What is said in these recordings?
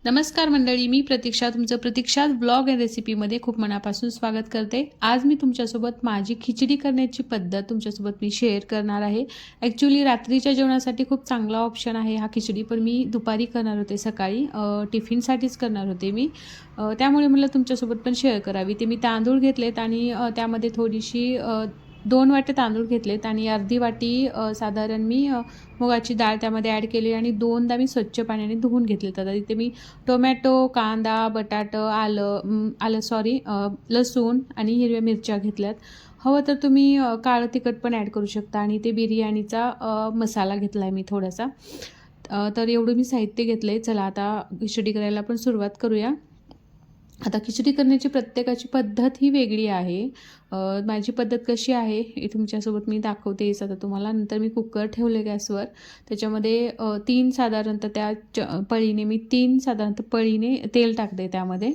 नमस्कार मंडळी, मी प्रतीक्षा तुमचं प्रतीक्षा ब्लॉग अँड रेसिपीमध्ये खूप मनापासून स्वागत करते। आज मी तुमच्यासोबत माझी खिचडी करण्याची पद्धत तुमच्यासोबत मी शेअर करणार आहे। ॲक्च्युअली रात्रीच्या जेवणासाठी खूप चांगला ऑप्शन आहे हा खिचडी, पण मी दुपारी करणार होते, सकाळी टिफिनसाठीच करणार होते मी। त्यामुळे मला तुमच्यासोबत पण शेअर करावी। ते मी तांदूळ घेतलेत आणि त्यामध्ये थोडीशी 2 वाटे तांदूळ घेतलेत आणि अर्धी वाटी साधारण मी मुगाची डाळ त्यामध्ये ॲड केली आणि 2दा मी स्वच्छ पाण्याने धुवून घेतलेत। आता इथे मी टोमॅटो, कांदा, बटाटं, लसूण आणि हिरव्या मिरच्या घेतल्यात। हवं तर तुम्ही काळं तिखट पण ॲड करू शकता आणि ते बिर्याणीचा मसाला घेतला आहे मी थोडासा। तर एवढं मी साहित्य घेतलं आहे। चला आता खिचडी करायला आपण सुरुवात करूया। आता खिचडी करण्याची प्रत्येकाची पद्धत ही वेगळी आहे। माझी पद्धत कशी आहे हे तुमच्यासोबत मी दाखवतेच आता तुम्हाला। नंतर मी कुकर ठेवले गॅसवर, त्याच्यामध्ये 3 साधारणतः पळीने मी 3 साधारणतः पळीने तेल टाकते त्यामध्ये।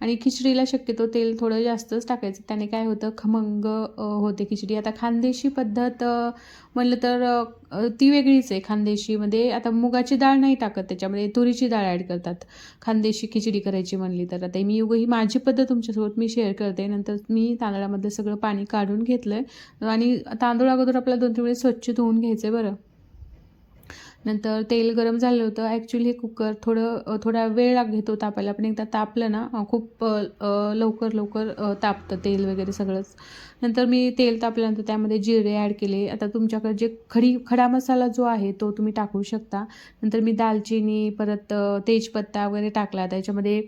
आणि खिचडीला शक्यतो तेल थोडं जास्तच टाकायचं, त्याने काय होतं खमंग होते खिचडी। आता खानदेशी पद्धत म्हणलं तर ती वेगळीच आहे। खानदेशीमध्ये आता मुगाची डाळ नाही टाकत, त्याच्यामध्ये तुरीची डाळ ॲड करतात खानदेशी खिचडी करायची म्हणली तर। आता ही माझी पद्धत तुमच्यासोबत मी शेअर करते। नंतर मी तांदळामधलं सगळं पाणी काढून घेतलं आहे आणि तांदूळ अगोदर आपल्याला 2-3 वेळेस स्वच्छ धुवून घ्यायचं आहे बरं। नंतर तेल गरम झालं होतं। ॲक्च्युअली हे कुकर थोडा वेळ घेतो तापायला, पण एकदा तापलं ना खूप लवकर तापतं तेल वगैरे सगळंच। नंतर मी तेल तापल्यानंतर त्यामध्ये जिरे ॲड केले। आता तुमच्याकडे जे खडा मसाला जो आहे तो तुम्ही टाकू शकता। नंतर मी दालचिनी, परत तेजपत्ता वगैरे टाकला त्याच्यामध्ये,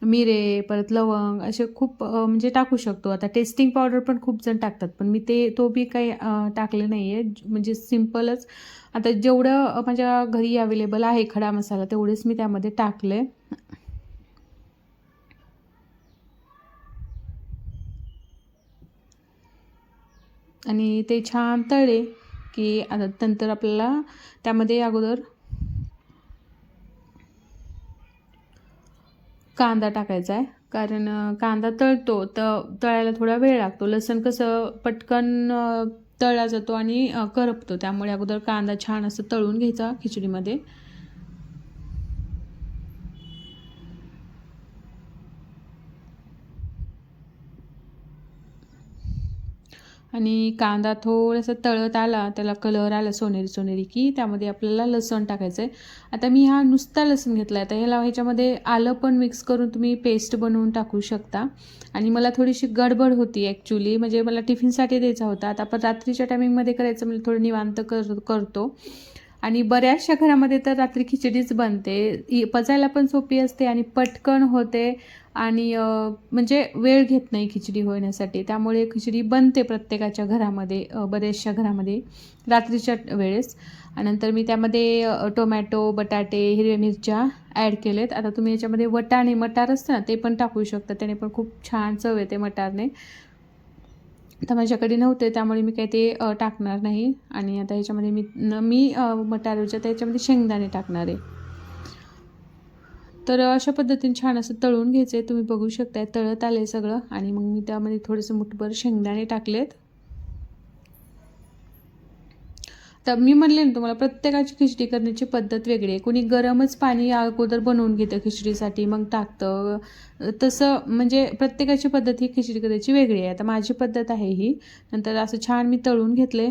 मिरे, परत लवंग असे खूप म्हणजे टाकू शकतो। आता टेस्टिंग पावडर पण खूप जण टाकतात, पण मी तो बी काही टाकलं नाही आहे, म्हणजे सिम्पलच। आता जेवढं माझ्या घरी अवेलेबल आहे खडा मसाला तेवढेच मी त्यामध्ये टाकले आणि ते छान तळले की आता नंतर आपल्याला त्यामध्ये अगोदर कांदा टाकायचा आहे, कारण कांदा तळायला थोडा वेळ लागतो। लसूण कसं पटकन तळला जातो आणि करपतो, त्यामुळे अगोदर कांदा छान असं तळून घ्यायचा खिचडीमध्ये। आणि कांदा थोडासा तळत आला, त्याला कलर आला सोनेरी की त्यामध्ये आपल्याला लसूण टाकायचं आहे। आता मी हा नुसता लसूण घेतला आहे, तर ह्याच्यामध्ये आलं पण मिक्स करून तुम्ही पेस्ट बनवून टाकू शकता। आणि मला थोडीशी गडबड होती ॲक्च्युअली, म्हणजे मला टिफिनसाठी द्यायचा होता। आता आपण रात्रीच्या टायमिंगमध्ये करायचं म्हणजे थोडं निवांत करतो आणि बऱ्याचशा घरामध्ये तर रात्री खिचडीच बनते। पचायला पण सोपी असते आणि पटकन होते आणि म्हणजे वेळ घेत नाही खिचडी होण्यासाठी, त्यामुळे खिचडी बनते प्रत्येकाच्या घरामध्ये, बऱ्याचशा घरामध्ये रात्रीच्या वेळेस। आणि नंतर मी त्यामध्ये टोमॅटो, बटाटे, हिरव्या मिरच्या ॲड केलेत। आता तुम्ही याच्यामध्ये मटार असतं ना, ते पण टाकू शकता, त्याने पण खूप छान चव येते मटारने। आता माझ्याकडे नव्हते त्यामुळे मी काही ते टाकणार नाही। आणि आता ह्याच्यामध्ये मी मटारच्या त्याच्यामध्ये शेंगदाणे टाकणार आहे। तर अशा पद्धतीने छान असं तळून घ्यायचं आहे। तुम्ही बघू शकताय तळत आलं आहे सगळं आणि मग मी त्यामध्ये थोडंसं मुठभर शेंगदाणे टाकलेत। तर मी म्हणले ना तुम्हाला, प्रत्येकाची खिचडी करण्याची पद्धत वेगळी आहे। कोणी गरमच पाणी अगोदर बनवून घेतं खिचडीसाठी मग टाकतं, तसं म्हणजे प्रत्येकाची पद्धत ही खिचडी करायची वेगळी आहे। आता माझी पद्धत आहे ही। नंतर असं छान मी तळून घेतले।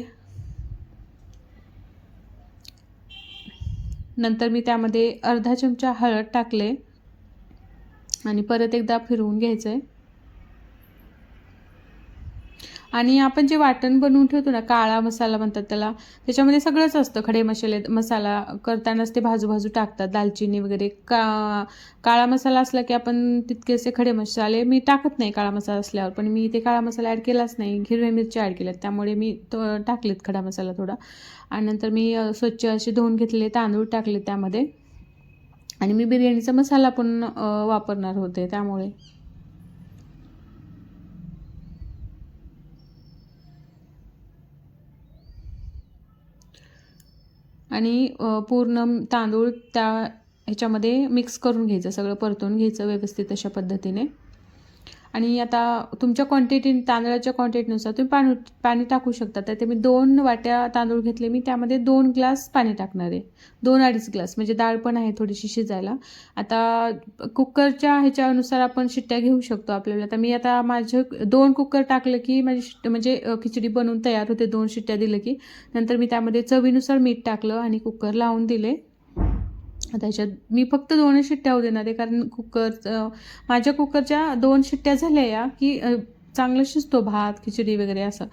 नंतर मी त्यामध्ये अर्धा चमचा हळद टाकले आणि परत एकदा फिरवून घ्यायचं आहे। आणि आपण जे वाटण बनवून ठेवतो ना, काळा मसाला म्हणतात त्याला, त्याच्यामध्ये सगळंच असतं। खडे मसाला करतानाच ते भाजू टाकतात, दालचिनी वगैरे। काळा मसाला असला की आपण तितकेसे खडे मसाले मी टाकत नाही काळा मसाला असल्यावर, पण मी ते काळा मसाला ॲड केलाच नाही, हिरव्या मिरच्या ॲड केल्यात, त्यामुळे मी टाकलेत खडा मसाला थोडा। आणि नंतर मी स्वच्छ असे धुवून घेतलेले तांदूळ टाकले त्यामध्ये आणि मी बिर्याणीचा मसाला पण वापरणार होते त्यामुळे। आणि पूर्ण तांदूळ ह्याच्यामध्ये मिक्स करून घ्यायचं, सगळं परतून घ्यायचं व्यवस्थित अशा पद्धतीने। आणि आता तुमच्या तांदळाच्या क्वांटिटीनुसार तुम्ही पाणी टाकू शकता. तर ते मी 2 वाट्या तांदूळ घेतले मी, त्यामध्ये 2 ग्लास पाणी टाकणार आहे. 2-2.5 ग्लास, म्हणजे डाळ पण आहे थोडीशी शिजायला. आता कुकरच्या ह्याच्यानुसार आपण शिट्ट्या घेऊ शकतो आपल्याला. तर मी आता माझे 2 कुकर टाकलं की माझी म्हणजे खिचडी बनवून तयार होते 2 शिट्ट्या दिलं की. नंतर मी त्यामध्ये चवीनुसार मीठ टाकलं आणि कुकर लावून दिले. आता ह्याच्यात मी फक्त 2 शिट्ट्या होऊ देणार आहे, कारण माझ्या कुकरच्या 2 शिट्ट्या झाल्या की चांगलं शिजतो भात, खिचडी वगैरे असं.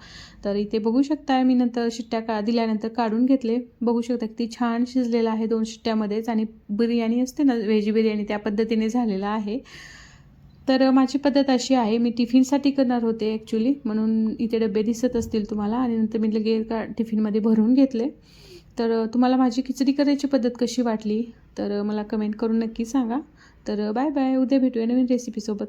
तर इथे बघू शकताय मी नंतर शिट्ट्या दिल्यानंतर काढून घेतले. बघू शकता किती छान शिजलेलं आहे 2 शिट्ट्यामध्येच, आणि बिर्याणी असते ना व्हेज बिर्याणी त्या पद्धतीने झालेला आहे. तर माझी पद्धत अशी आहे, मी टिफिनसाठी करणार होते ॲक्च्युली, म्हणून इथे डबे दिसत असतील तुम्हाला, आणि नंतर मी लगेच टिफिनमध्ये भरून घेतले. तर तुम्हाला माझी खिचडी करायची पद्धत कशी वाटली तर मला कमेंट करून नक्की सांगा. तर बाय बाय, उद्या भेटूया नवीन रेसिपीसोबत.